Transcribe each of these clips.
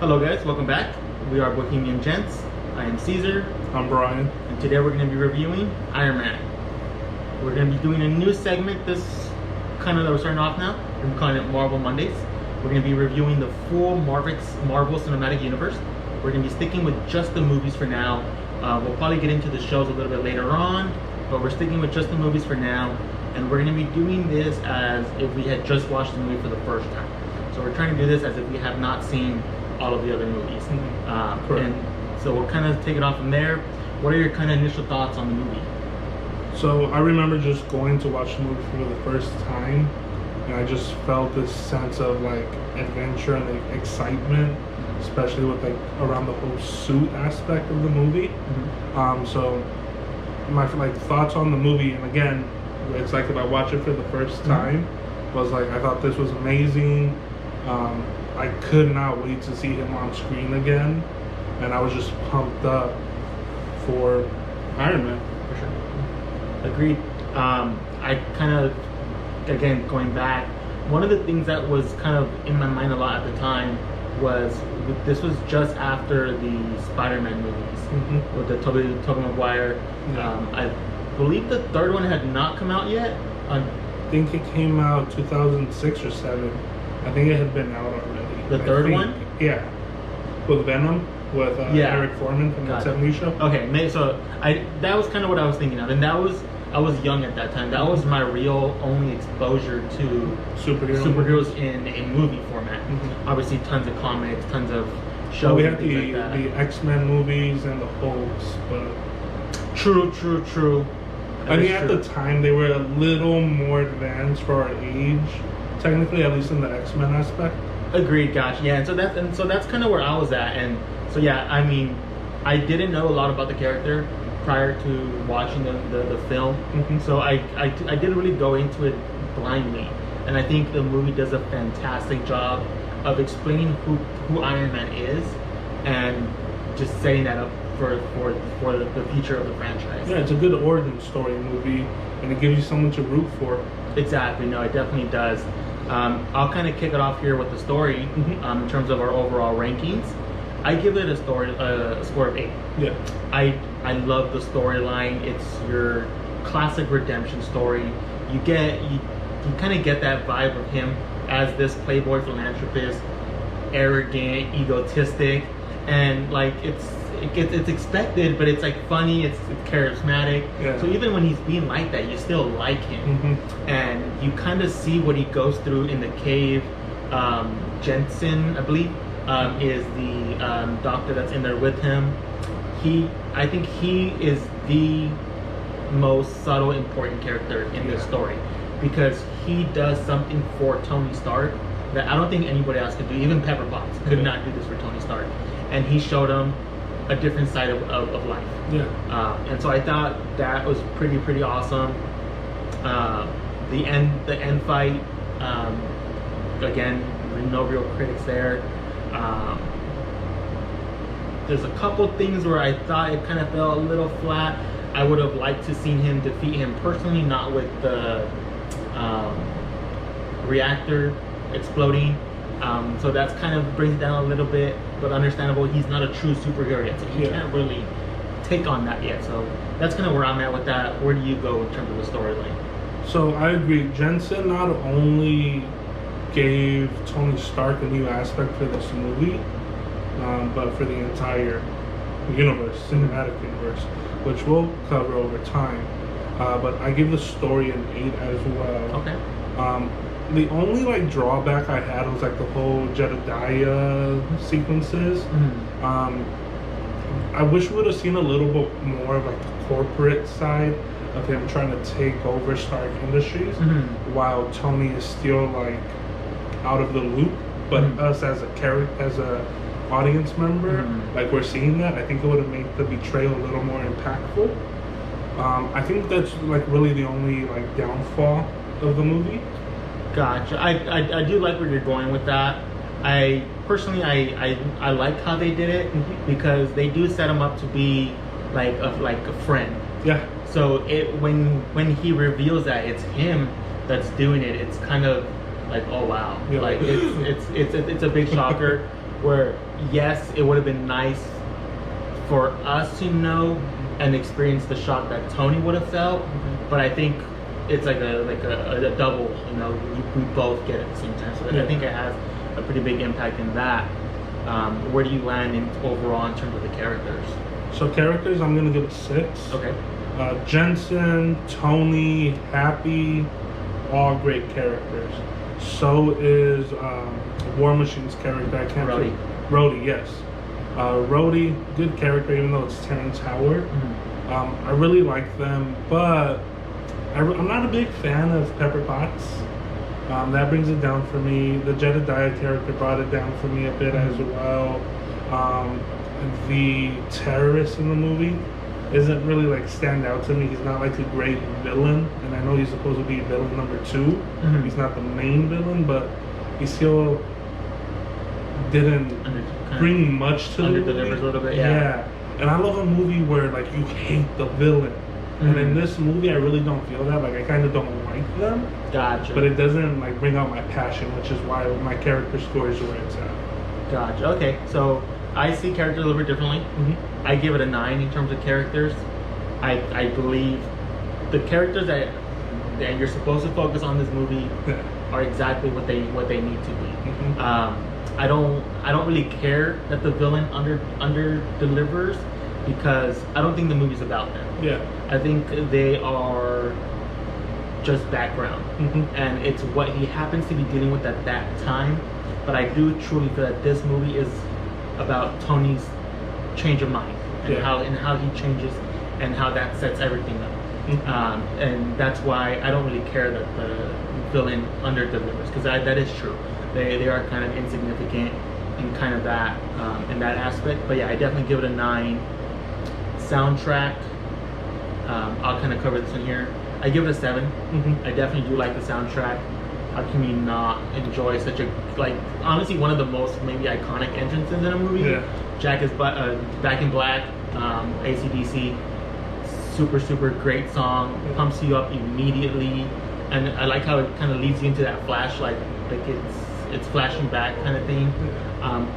Hello guys, welcome back. We are Bohemian Gents. I am Caesar. I'm Brian. And today we're going to be reviewing Ironman. We're going to be doing a new segment that we're starting off now. We're calling it Marvel Mondays. We're going to be reviewing the full Marvel Cinematic Universe. We're going to be sticking with just the movies for now. We'll probably get into the shows a little bit later on, but we're sticking with just the movies for now. And we're going to be doing this as if we had just watched the movie for the first time. So we're trying to do this as if we have not seen all of the other movies. And so we'll kind of take it off from there. What are your kind of initial thoughts on the movie? So I remember just going to watch the movie for the first time, and I just felt this sense of like adventure and like, excitement, especially with like around the whole suit aspect of the movie. So my thoughts on the movie, and again, it's like if I watch it for the first time, was like I thought this was amazing. I could not wait to see him on screen again, and I was just pumped up for Iron Man. For sure. Agreed. I kind of, again, going back, one of the things that was kind of in my mind a lot at the time was this was just after the Spider-Man movies with the Tobey Maguire. I believe the third one had not come out yet. I think it came out 2006 or 7. I think it had been out already. The third one? Yeah. With Venom, with Eric Foreman from the 70s show. Okay, so that was kind of what I was thinking of. And I was young at that time. That was my real only exposure to superheroes in a movie format. Obviously, tons of comics, tons of shows. Well, we had the X-Men movies and the Hulks, but... True. I think at the time they were a little more advanced for our age, technically, at least in the X-Men aspect. Agreed, gotcha. Yeah, and so that's kind of where I was at, and so yeah, I mean, I didn't know a lot about the character prior to watching the film, so I didn't really go into it blindly, and I think the movie does a fantastic job of explaining who Iron Man is, and just setting that up for the future of the franchise. Yeah, it's a good origin story movie, and it gives you someone to root for. Exactly. No, it definitely does. I'll kind of kick it off here with the story. In terms of our overall rankings, I give it a score of 8. Yeah. I love the storyline. It's your classic redemption story. You kind of get that vibe of him as this playboy philanthropist, arrogant, egotistic, and like it's expected, but it's like funny, it's charismatic. Yeah. So even when he's being like that, you still like him. And you kind of see what he goes through in the cave. Jensen, I believe, is the doctor that's in there with him. I think he is the most subtle, important character in this story, because he does something for Tony Stark that I don't think anybody else could do. Even Pepper Potts could not do this for Tony Stark, and he showed him a different side of life. And so I thought that was pretty awesome. The end fight, again, no real critics there. There's a couple things where I thought it kind of fell a little flat. I would have liked to seen him defeat him personally, not with the reactor exploding. So that's kind of brings it down a little bit, but understandable. He's not a true superhero yet, so he can't really take on that yet. So that's kind of where I'm at with that. Where do you go in terms of the storyline? So I agree. Jensen not only gave Tony Stark a new aspect for this movie, but for the entire universe, cinematic universe, which we'll cover over time. But I give the story an 8 as well. Okay. The only like drawback I had was like the whole Jedediah sequences. I wish we would have seen a little bit more of like the corporate side of him trying to take over Stark Industries, while Tony is still like out of the loop. But us as a audience member, like we're seeing that. I think it would have made the betrayal a little more impactful. I think that's like really the only like downfall of the movie. Gotcha. I do like where you're going with that. I personally I like how they did it, because they do set him up to be like a friend. Yeah. So when he reveals that it's him that's doing it, it's kind of like, oh wow, like it's a big shocker where yes, it would have been nice for us to know and experience the shock that Tony would have felt, but I think it's like a double. You know, we both get it at the same time. So I think it has a pretty big impact in that. Where do you land in overall in terms of the characters? So characters, I'm gonna give it 6. Okay. Jensen, Tony, Happy, all great characters. So is War Machine's character. I can't. Rhodey. Rhodey, yes. Rhodey, good character, even though it's Terrence Howard. I really like them, but I'm not a big fan of Pepper Potts. That brings it down for me. The Jedediah character brought it down for me a bit as well. The terrorist in the movie isn't really like stand out to me. He's not like a great villain, and I know he's supposed to be villain number 2. He's not the main villain, but he still didn't bring much to the movie. Delivers a little bit, yeah. And I love a movie where like you hate the villain. And in this movie, I really don't feel that. Like I kind of don't like them. Gotcha. But it doesn't like bring out my passion, which is why my character score is where it's at. Gotcha. Okay, so I see characters a little bit differently. I give it a 9 in terms of characters. I believe the characters that you're supposed to focus on this movie are exactly what they need to be. I don't really care that the villain under delivers, because I don't think the movie's about them. I think they are just background, and it's what he happens to be dealing with at that time. But I do truly feel that this movie is about Tony's change of mind and how he changes and how that sets everything up. And that's why I don't really care that the villain under delivers, because that is true. They are kind of insignificant in kind of that in that aspect. But yeah, I definitely give it a 9. Soundtrack, I'll kind of cover this one here. I give it a 7. I definitely do like the soundtrack. How can you not enjoy such a, like, honestly one of the most maybe iconic entrances in a movie? Jack is Back in Black, AC/DC, super great song, pumps you up immediately, and I like how it kind of leads you into that flashlight, like it's flashing back kind of thing.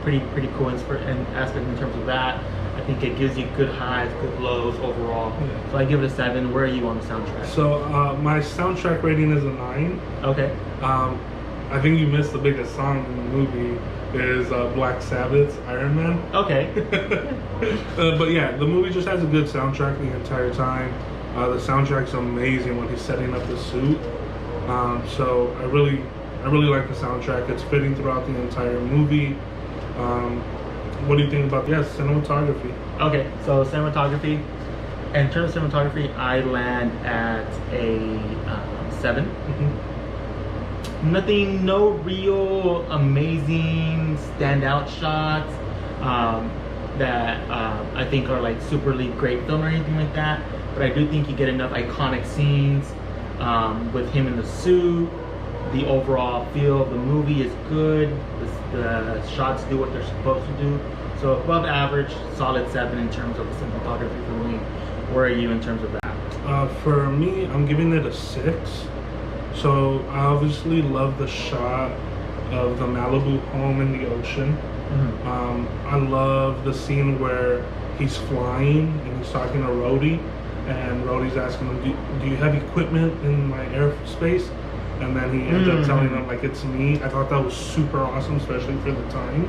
Pretty cool aspect in terms of that. I think it gives you good highs, good lows overall. So I give it a 7. Where are you on the soundtrack? So my soundtrack rating is a 9. Okay. I think you missed the biggest song in the movie is Black Sabbath's Ironman. Okay. But yeah, the movie just has a good soundtrack the entire time. The soundtrack's amazing when he's setting up the suit. So I really like the soundtrack. It's fitting throughout the entire movie. What do you think about cinematography? Okay, so cinematography. In terms of cinematography, I land at a 7. Nothing, no real amazing standout shots that I think are like superly great film or anything like that. But I do think you get enough iconic scenes with him in the suit. The overall feel of the movie is good. The shots do what they're supposed to do. So above average, solid 7 in terms of the cinematography for me. Where are you in terms of that? For me, I'm giving it a 6. So I obviously love the shot of the Malibu home in the ocean. I love the scene where he's flying and he's talking to Rhodey, and Rhodey's asking him, do you have equipment in my airspace? And then he ends up telling him like, it's me. I thought that was super awesome, especially for the time.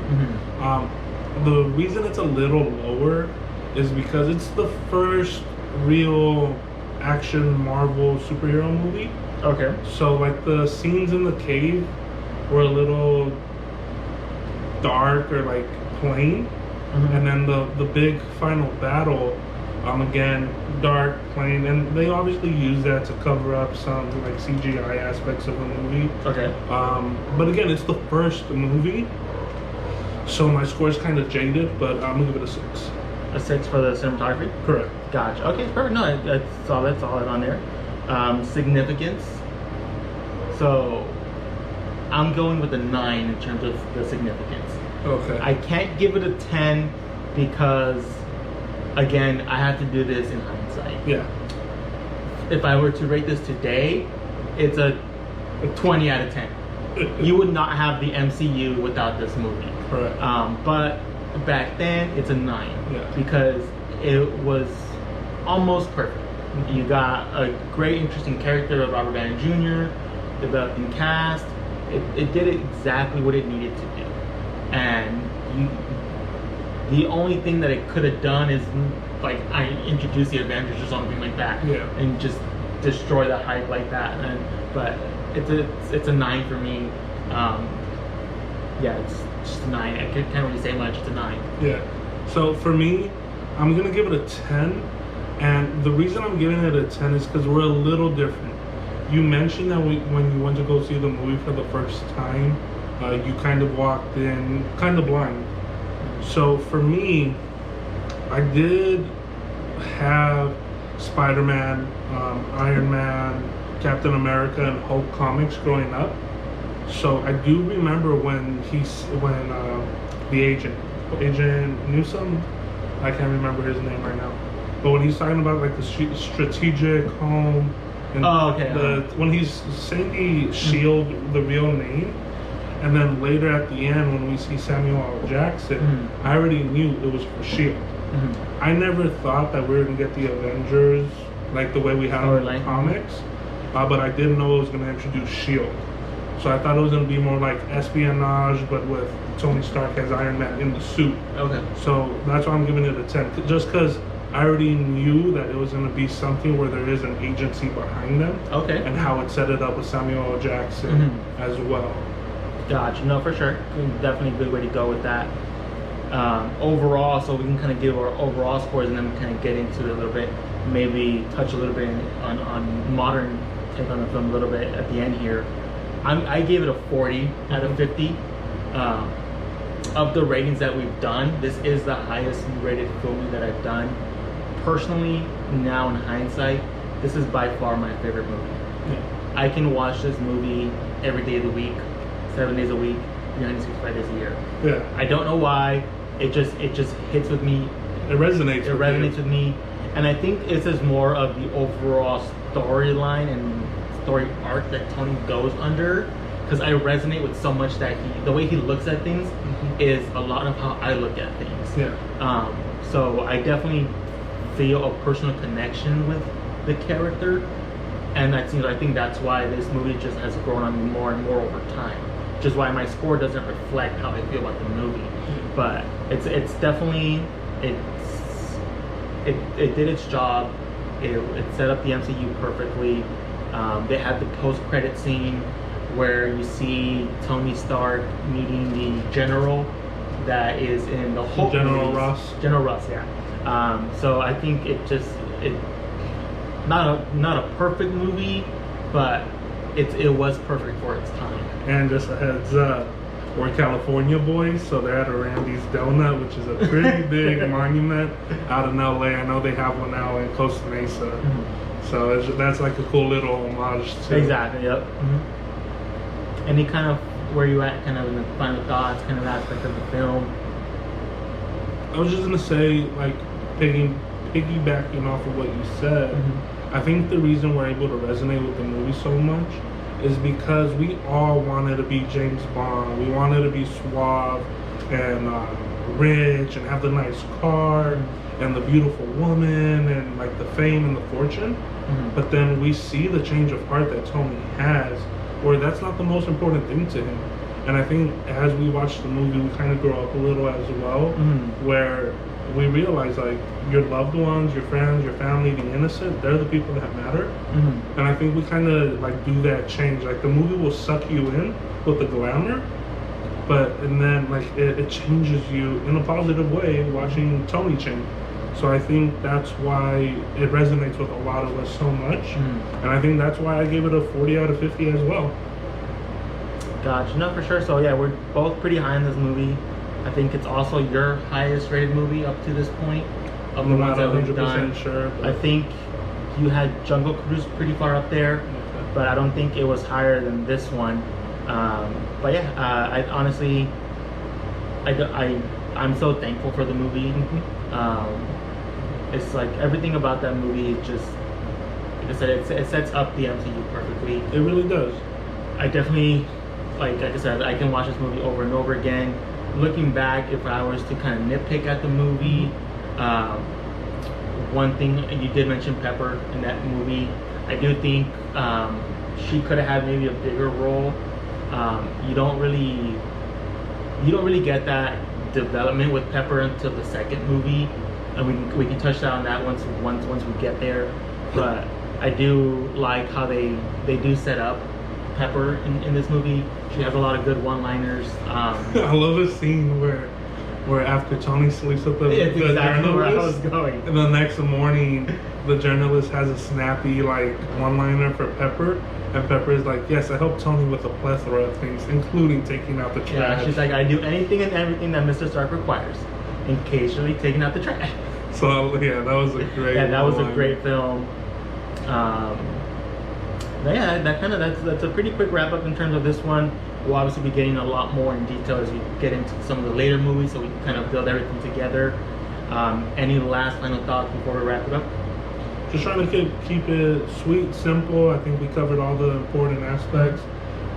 The reason it's a little lower is because it's the first real action Marvel superhero movie. Okay. So like the scenes in the cave were a little dark or like plain, and then the big final battle, again, dark, plain, and they obviously use that to cover up some like CGI aspects of the movie. Okay. But again, it's the first movie, so my score is kind of jaded, but I'm gonna give it a 6. A 6 for the cinematography? Correct. Gotcha. Okay, perfect. No, that's solid on there. Significance. So I'm going with a 9 in terms of the significance. Okay. I can't give it a 10 because, again, I have to do this in hindsight. Yeah. If I were to rate this today, it's a 20 out of 10. You would not have the MCU without this movie. Correct. But back then, it's a 9. Yeah. Because it was almost perfect. You got a great, interesting character of Robert Downey Jr., developing cast. It did exactly what it needed to do. And the only thing that it could have done is like I introduce the Avengers or something like that, and just destroy the hype like that. But it's a 9 for me. Yeah, it's just a 9. I can't really say much. It's a 9. Yeah. So for me, I'm gonna give it a 10, and the reason I'm giving it a 10 is because we're a little different. You mentioned that when you went to go see the movie for the first time, you kind of walked in kind of blind. So for me, I did have Spider-Man, Iron Man, Captain America, and Hulk comics growing up. So I do remember when the agent Newsom, I can't remember his name right now, but when he's talking about like the strategic home, and when he's saying the shield, the real name, and then later at the end when we see Samuel L. Jackson, I already knew it was for shield. I never thought that we were gonna get the Avengers like the way we had in the comics, but I didn't know it was gonna introduce shield. So I thought it was gonna be more like espionage, but with Tony Stark as Iron Man in the suit. Okay. So that's why I'm giving it a 10, just because I already knew that it was gonna be something where there is an agency behind them. Okay. And how it set it up with Samuel L. Jackson as well. Gotcha. No, for sure. Definitely a good way to go with that. Overall, so we can kind of give our overall scores and then kind of get into it a little bit. Maybe touch a little bit on modern take on the film a little bit at the end here. I gave it a 40 out of 50. Of the ratings that we've done, this is the highest rated film that I've done. Personally, now in hindsight, this is by far my favorite movie. Yeah. I can watch this movie every day of the week, 7 days a week, 365 days a year. Yeah. I don't know why. It just hits with me. It resonates. It resonates with me, and I think this is more of the overall storyline and story arc that Tony goes under, because I resonate with so much that the way he looks at things is a lot of how I look at things. Yeah. So I definitely feel a personal connection with the character, and I think that's why this movie just has grown on me more and more over time. Just why my score doesn't reflect how I feel about the movie, but it's definitely it did its job. It set up the MCU perfectly. They had the post-credit scene where you see Tony Stark meeting the general that is in the Hulk General movies. Ross. General Ross, yeah. So I think it not a perfect movie, but it was perfect for its time. And just a heads up, we're California boys, so they're at a Randy's Donut, which is a pretty big monument out in LA. I know they have one now in Costa Mesa. So that's like a cool little homage to. Exactly, yep. Any kind of, where you at kind of in the final thoughts, kind of aspect of the film? I was just gonna say, like, piggybacking off of what you said, I think the reason we're able to resonate with the movie so much is because we all wanted to be James Bond. We wanted to be suave and rich and have the nice car and the beautiful woman and like the fame and the fortune. But then we see the change of heart that Tony has, where that's not the most important thing to him. And I think as we watch the movie, we kind of grow up a little as well, where we realize like your loved ones, your friends, your family, the innocent, they're the people that matter. And I think we kind of like do that change. Like the movie will suck you in with the glamour, and then like it changes you in a positive way watching Tony change. So I think that's why it resonates with a lot of us so much. And I think that's why I gave it a 40 out of 50 as well. Gotcha. No, for sure. So yeah, we're both pretty high in this movie. I think it's also your highest rated movie up to this point of the ones that we've done. Sure, I think you had Jungle Cruise pretty far up there, but I don't think it was higher than this one. But yeah, I honestly, I'm so thankful for the movie. It's like everything about that movie just, like I said, it sets up the MCU perfectly. It really does. I definitely, like I said, I can watch this movie over and over again. looking back, if I was to kind of nitpick at the movie, one thing you did mention Pepper in that movie. I do think she could have had maybe a bigger role. You don't really get that development with Pepper until the second movie, and we can touch on that once we get there. But I do like how they do set up Pepper in this movie. She has a lot of good one-liners. I love the scene where after Tony sleeps with the It's exactly journalist, where I was going. and the next morning the journalist has a snappy like one-liner for Pepper, and Pepper is like, "Yes, I helped Tony with a plethora of things, including taking out the trash." Yeah, she's like, I do anything and everything that Mr. Stark requires, occasionally taking out the trash. So yeah, that was a great. Yeah, that was a one-liner. great film. But yeah, that's a pretty quick wrap up in terms of this one. We'll obviously be getting a lot more in detail as we get into some of the later movies, so we can kind of build everything together. Any last final thoughts before we wrap it up? Just trying to keep it sweet, simple. I think we covered all the important aspects.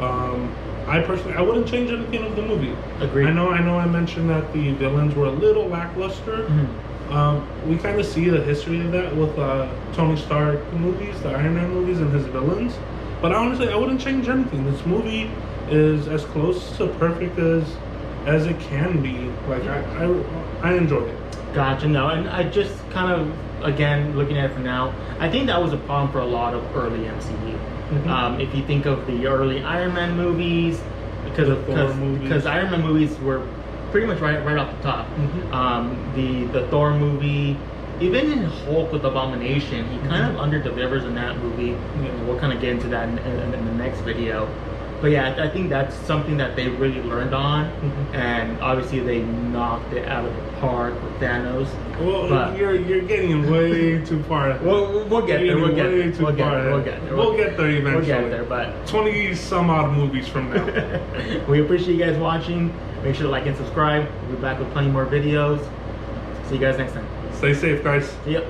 I personally, I wouldn't change anything of the movie. Agreed. I know. I mentioned that the villains were a little lackluster. We kind of see the history of that with Tony Stark movies, the Iron Man movies, and his villains. But honestly, I wouldn't change anything. This movie is as close to perfect as it can be. Like I enjoyed it. Gotcha. No, and I just kind of, again, looking at it for now, I think that was a problem for a lot of early MCU. If you think of the early Iron Man movies, because Iron Man movies were pretty much right off the top. The Thor movie, even in Hulk with Abomination, he kind of under-delivers in that movie. We'll kind of get into that in the next video. But yeah, I think that's something that they really learned on, and obviously they knocked it out of the park with Thanos. Well, but you're getting way too far. We'll get there. We'll get there We'll get there eventually. We'll get there, but 20 some odd movies from now. We appreciate you guys watching. Make sure to like and subscribe. We'll be back with plenty more videos. See you guys next time. Stay safe, guys. Yep.